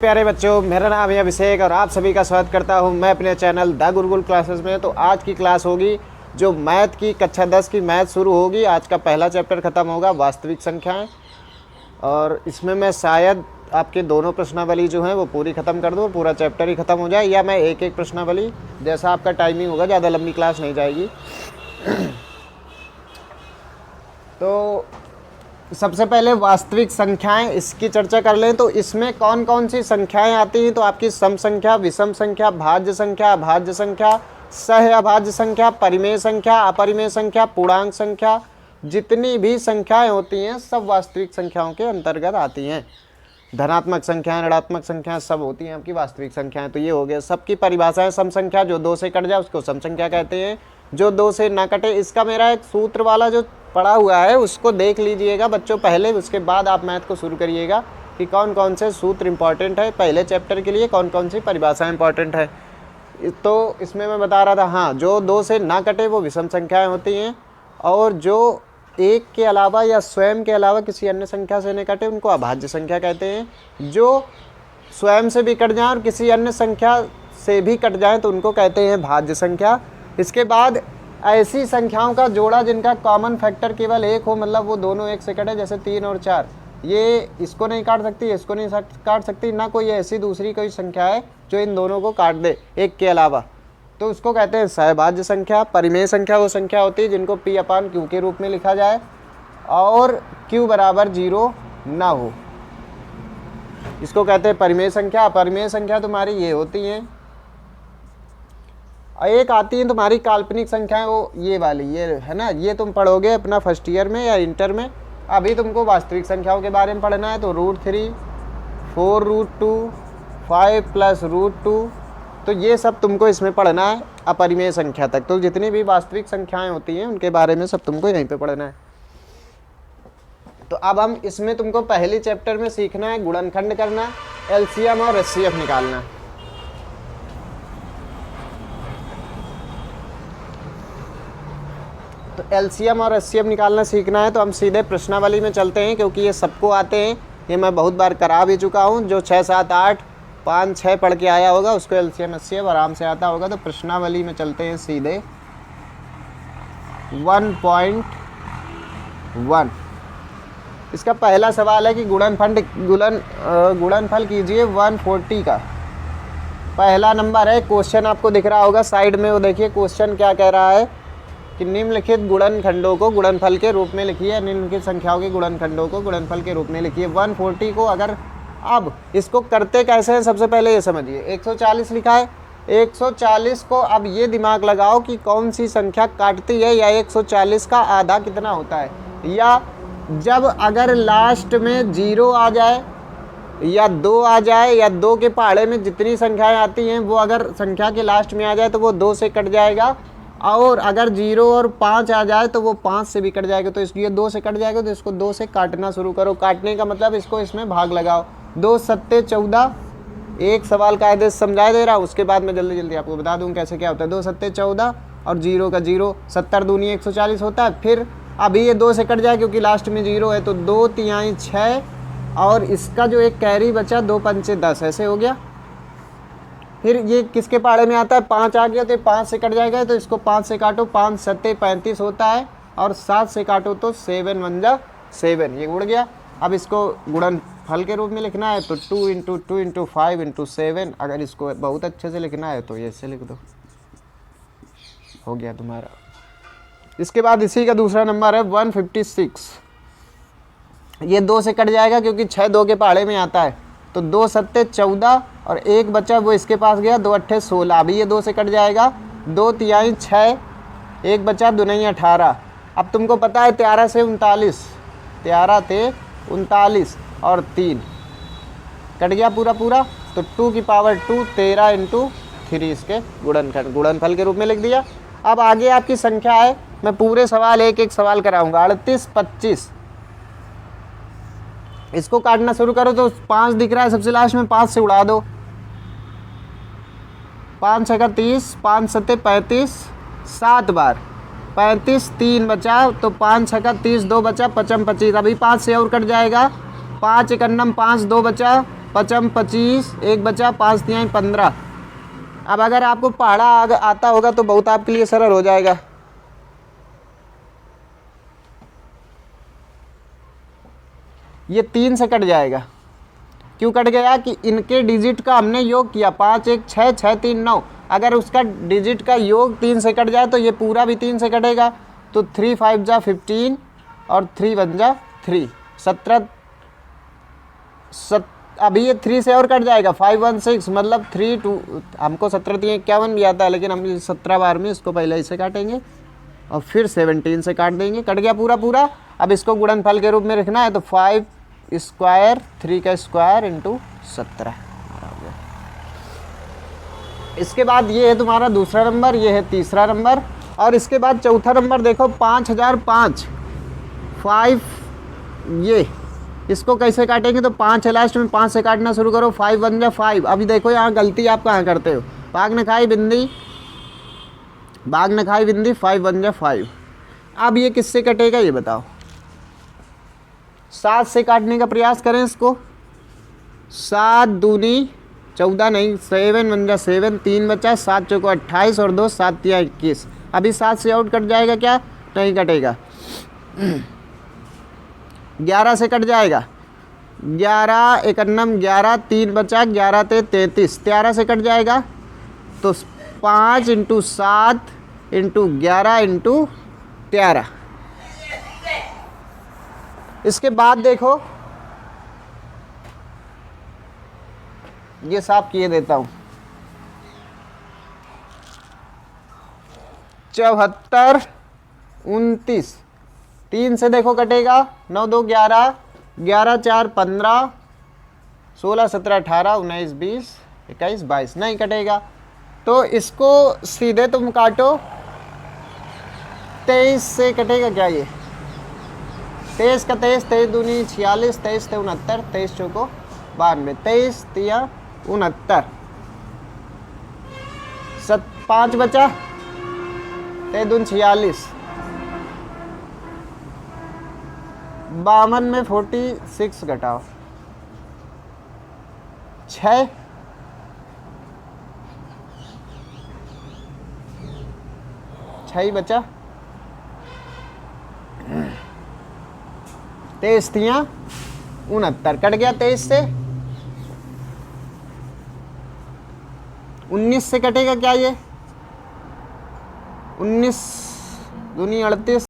प्यारे बच्चों, मेरा नाम है अभिषेक और आप सभी का स्वागत करता हूं मैं अपने चैनल द गुरुकुल क्लासेस में। तो आज की क्लास होगी जो मैथ की कक्षा 10 की मैथ शुरू होगी। आज का पहला चैप्टर ख़त्म होगा वास्तविक संख्याएं, और इसमें मैं शायद आपके दोनों प्रश्नावली जो हैं वो पूरी ख़त्म कर दूँ, पूरा चैप्टर ही ख़त्म हो जाए, या मैं एक एक प्रश्नावली जैसा आपका टाइमिंग होगा, ज़्यादा लंबी क्लास नहीं जाएगी। तो सबसे पहले वास्तविक संख्याएं, इसकी चर्चा कर लें। तो इसमें कौन कौन सी संख्याएं आती हैं? तो आपकी सम संख्या, विषम संख्या, भाज्य संख्या, अभाज्य संख्या, सह अभाज्य संख्या, परिमेय संख्या, अपरिमेय संख्या, पूर्णांक संख्या, जितनी भी संख्याएं होती हैं सब वास्तविक संख्याओं के अंतर्गत आती हैं। धनात्मक संख्याएं, ऋणात्मक संख्याएं सब होती हैं आपकी वास्तविक संख्याएं। तो ये हो गया सबकी परिभाषाएं। सम संख्या जो 2 से कट जाए उसको सम संख्या कहते हैं, जो 2 से ना कटे। इसका मेरा एक सूत्र वाला जो पड़ा हुआ है उसको देख लीजिएगा बच्चों पहले, उसके बाद आप मैथ को शुरू करिएगा कि कौन कौन से सूत्र इंपॉर्टेंट है पहले चैप्टर के लिए, कौन कौन सी परिभाषाएं इंपॉर्टेंट है। तो इसमें मैं बता रहा था, हाँ, जो 2 से ना कटे वो विषम संख्याएं होती हैं, और जो 1 के अलावा या स्वयं के अलावा किसी अन्य संख्या से न कटे उनको अभाज्य संख्या कहते हैं। जो स्वयं से भी कट जाए और किसी अन्य संख्या से भी कट जाए तो उनको कहते हैं भाज्य संख्या। इसके बाद ऐसी संख्याओं का जोड़ा जिनका कॉमन फैक्टर केवल 1 हो, मतलब वो दोनों 1 से कटे, जैसे 3 और 4, ये इसको नहीं काट सकती, इसको नहीं काट सकती, ना कोई ऐसी दूसरी कोई संख्या है जो इन दोनों को काट दे 1 के अलावा, तो उसको कहते हैं सहभाज्य संख्या। परिमेय संख्या वो संख्या होती है जिनको P/Q के रूप में लिखा जाए और Q बराबर 0 ना हो, इसको कहते हैं परिमेय संख्या। अपरिमेय संख्या तुम्हारी ये होती हैं, एक आती है तुम्हारी काल्पनिक संख्याएं, वो ये वाली, ये है ना, ये तुम पढ़ोगे अपना फर्स्ट ईयर में या इंटर में। अभी तुमको वास्तविक संख्याओं के बारे में पढ़ना है। तो √3, 4√2, 5 + √2, तो ये सब तुमको इसमें पढ़ना है अपरिमेय संख्या तक। तो जितनी भी वास्तविक संख्याएं होती हैं उनके बारे में सब तुमको यहीं पे पढ़ना है। तो अब हम इसमें तुमको पहली चैप्टर में सीखना है गुणनखंड करना, LCM और HCF निकालना। तो LCM और HCF निकालना सीखना है तो हम सीधे प्रश्नावली में चलते हैं, क्योंकि ये सबको आते हैं, ये मैं बहुत बार करा भी चुका हूँ। जो 6, 7, 8, 5, 6 पढ़ के आया होगा उसको LCM HCF आराम से आता होगा। तो प्रश्नावली में चलते हैं सीधे। 1.1 इसका पहला सवाल है कि गुणनफल कीजिए 140 का। पहला नंबर है, क्वेश्चन आपको दिख रहा होगा साइड में, वो देखिए क्वेश्चन क्या कह रहा है कि निम्नलिखित गुणनखंडों को गुणनफल के रूप में लिखिए, निम्नलिखित संख्याओं के गुणनखंडों को गुणनफल के रूप में लिखिए। 140 को अगर, अब इसको करते कैसे हैं सबसे पहले ये समझिए। 140 लिखा है, 140 को अब ये दिमाग लगाओ कि कौन सी संख्या काटती है, या 140 का आधा कितना होता है, या जब अगर लास्ट में 0 आ जाए या 2 आ जाए, या 2 के पहाड़े में जितनी संख्याएं आती हैं वो अगर संख्या के लास्ट में आ जाए तो वो 2 से कट जाएगा, और अगर 0 और 5 आ जाए तो वो 5 से भी कट जाएगा। तो इसलिए 2 से कट जाएगा तो इसको 2 से काटना शुरू करो। काटने का मतलब इसको इसमें भाग लगाओ। 2 7 14, एक सवाल कायदे से समझा दे रहा हूँ, उसके बाद मैं जल्दी जल्दी आपको बता दूँ कैसे क्या होता है। 2 7 14 और 0 का 0, 70 दूनी 140 होता है। फिर अभी ये 2 से कट जाए क्योंकि लास्ट में 0 है, तो 2 तिहाई 6, और इसका जो एक कैरी बचा 2 पंचे 10, ऐसे हो गया। फिर ये किसके पहाड़े में आता है, 5 आ गया तो 5 से कट जाएगा, तो इसको 5 से काटो, 5 7 35 होता है, और 7 से काटो तो 7 1 जा 7, ये उड़ गया। अब इसको गुणनफल के रूप में लिखना है तो 2 × 2 × 5 × 7। अगर इसको बहुत अच्छे से लिखना है तो ये ऐसे लिख दो, हो गया तुम्हारा। इसके बाद इसी का दूसरा नंबर है 156। ये 2 से कट जाएगा क्योंकि 6 2 के पहाड़े में आता है, तो 2 7 14 और एक बचा वो इसके पास गया, 2 8 16, अभी ये 2 से कट जाएगा। 2 तिहाई 6, एक बचा 2 9 18। अब तुमको पता है 13 से 39, 13 थे 39 और 3 कट गया पूरा पूरा, तो 2 की पावर 2, 13 × 3 इसके गुणनफल के रूप में लिख दिया। अब आगे आपकी संख्या है, मैं पूरे सवाल एक एक सवाल कराऊंगा। 38 25, इसको काटना शुरू करो तो 5 दिख रहा है सबसे लास्ट में, 5 से उड़ा दो। 5 6 30, 5 7 35, 7 बार 35, 3 बचा, तो 5 6 30, 2 बचा, 55 25। अभी 5 से और कट जाएगा, 5 1 5, 2 बचा, पचम 25, एक बचा 5 तिहाई 15। अब अगर आपको पहाड़ा आता होगा तो बहुत आपके लिए सरल हो जाएगा। ये 3 से कट जाएगा। क्यों कट गया कि इनके डिजिट का हमने योग किया, 5 1 6 6 3 9। अगर उसका डिजिट का योग 3 से कट जाए तो ये पूरा भी 3 से कटेगा। तो 3 5 जा 15 और 3 1 जा 3, 17। अभी ये 3 से और कट जाएगा, 5 1 6 मतलब 3 2। हमको 17 3 51 भी आता है, लेकिन हम 17 बार में इसको पहले इसे काटेंगे और फिर 17 से काट देंगे। कट गया पूरा पूरा। अब इसको गुणनफल के रूप में रखना है तो 5 स्क्वायर 3 का स्क्वायर इंटू 17। इसके बाद ये है तुम्हारा दूसरा नंबर, ये है तीसरा नंबर। और इसके बाद चौथा नंबर देखो 5005, 5। ये इसको कैसे काटेंगे तो 5 है लास्ट में, 5 से काटना शुरू करो। 5 1 जा 5। अभी देखो यहाँ गलती आप कहाँ करते हो, भाग न खाई बिंदी, भाग न खाई बिंदी, 5 1 जा 5। अब ये किससे कटेगा ये बताओ। 7 से काटने का प्रयास करें इसको। 7 दूनी 14 नहीं, 7 1 जा 7, 3 बचा, 7 चौको 28 और 2 7 तिया 21। अभी 7 से आउट कट जाएगा क्या, नहीं कटेगा। 11 से कट जाएगा, 11 1 11, 3 बचा, 11 ते 33। 13 से कट जाएगा तो 5 इंटू 7 इंटू 11 इंटू 13। इसके बाद देखो ये साफ किए देता हूं, 74 29। 3 से देखो कटेगा, 9 2 11, 11 4 15, 16 17 18 19 20 21 22, नहीं कटेगा। तो इसको सीधे तुम काटो, 23 से कटेगा क्या ये, 23 का 23, 23 दूनी 46, 23 ते 69, 23 चौको 92, 23 तिया 69। 5 बचा, 23 दून 46, 52 में 46 घटाओ 6, 6 ही बचा, 23 तिया 69, कट गया 23 से। 19 से कटेगा क्या ये, 19 दूनी 38,